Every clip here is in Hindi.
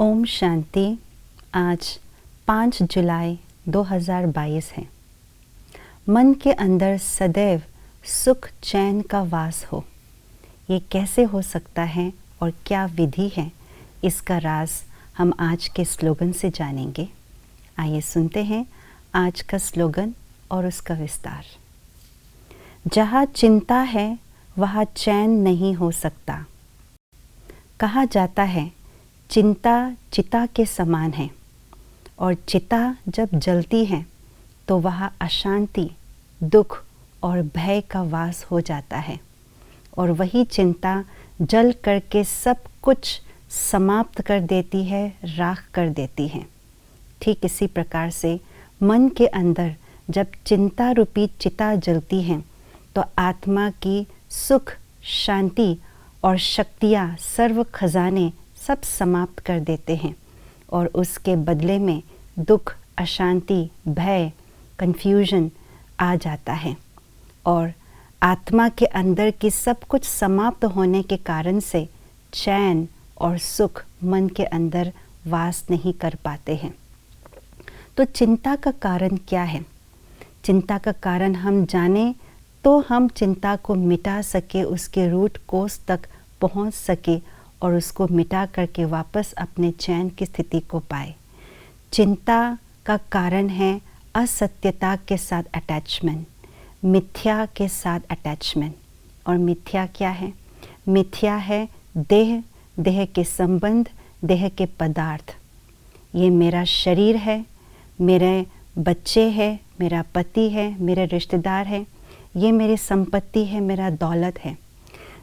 ओम शांति। आज 5 जुलाई 2022 है। मन के अंदर सदैव सुख चैन का वास हो, ये कैसे हो सकता है और क्या विधि है, इसका राज हम आज के स्लोगन से जानेंगे। आइए सुनते हैं आज का स्लोगन और उसका विस्तार। जहाँ चिंता है वहाँ चैन नहीं हो सकता। कहा जाता है चिंता चिता के समान है और चिता जब जलती है तो वहाँ अशांति, दुख और भय का वास हो जाता है और वही चिंता जल करके सब कुछ समाप्त कर देती है, राख कर देती है। ठीक इसी प्रकार से मन के अंदर जब चिंता रूपी चिता जलती है तो आत्मा की सुख, शांति और शक्तियाँ, सर्व खजाने सब समाप्त कर देते हैं और उसके बदले में दुख, अशांति, भय, कन्फ्यूजन आ जाता है और आत्मा के अंदर की सब कुछ समाप्त होने के कारण से चैन और सुख मन के अंदर वास नहीं कर पाते हैं। तो चिंता का कारण क्या है? चिंता का कारण हम जाने तो हम चिंता को मिटा सके, उसके रूट कोस तक पहुंच सके और उसको मिटा करके वापस अपने चैन की स्थिति को पाए। चिंता का कारण है असत्यता के साथ अटैचमेंट, मिथ्या के साथ अटैचमेंट। और मिथ्या क्या है? मिथ्या है देह, देह के संबंध, देह के पदार्थ। ये मेरा शरीर है, मेरे बच्चे हैं, मेरा पति है, मेरे रिश्तेदार हैं, ये मेरी संपत्ति है, मेरा दौलत है।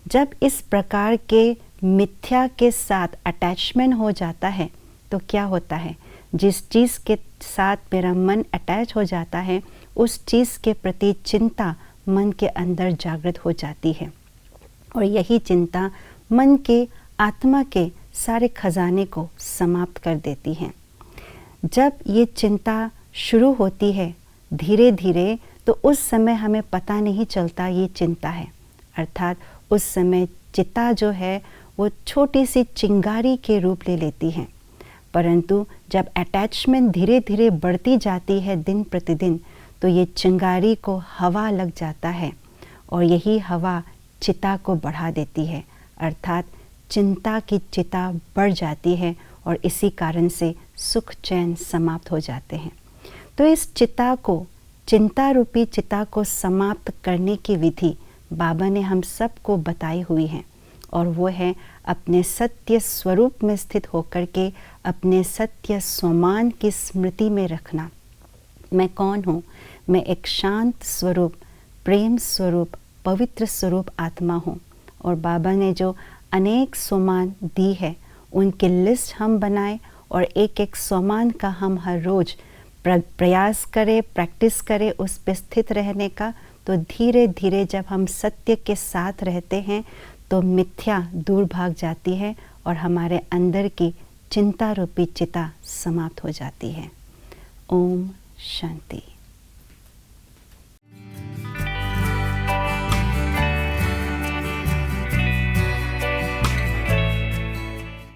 जब इस प्रकार के मिथ्या के साथ अटैचमेंट हो जाता है तो क्या होता है? जिस चीज़ के साथ मेरा मन अटैच हो जाता है उस चीज़ के प्रति चिंता मन के अंदर जागृत हो जाती है और यही चिंता मन के, आत्मा के सारे खजाने को समाप्त कर देती है। जब ये चिंता शुरू होती है धीरे धीरे तो उस समय हमें पता नहीं चलता ये चिंता है, अर्थात उस समय चिता जो है वो छोटी सी चिंगारी के रूप ले लेती है। परंतु जब अटैचमेंट धीरे धीरे बढ़ती जाती है दिन प्रतिदिन तो ये चिंगारी को हवा लग जाता है और यही हवा चिता को बढ़ा देती है, अर्थात चिंता की चिता बढ़ जाती है और इसी कारण से सुख चैन समाप्त हो जाते हैं। तो इस चिता को, चिंता रूपी चिता को समाप्त करने की विधि बाबा ने हम सबको बताई हुई है और वो है अपने सत्य स्वरूप में स्थित होकर के अपने सत्य स्वमान की स्मृति में रखना। मैं कौन हूँ? मैं एक शांत स्वरूप, प्रेम स्वरूप, पवित्र स्वरूप आत्मा हूँ और बाबा ने जो अनेक स्वमान दी है उनकी लिस्ट हम बनाए और एक एक स्वमान का हम हर रोज़ प्रयास करें, प्रैक्टिस करें उस पे स्थित रहने का। तो धीरे धीरे जब हम सत्य के साथ रहते हैं तो मिथ्या दूर भाग जाती है और हमारे अंदर की चिंता रूपी चिता समाप्त हो जाती है। ओम शांति।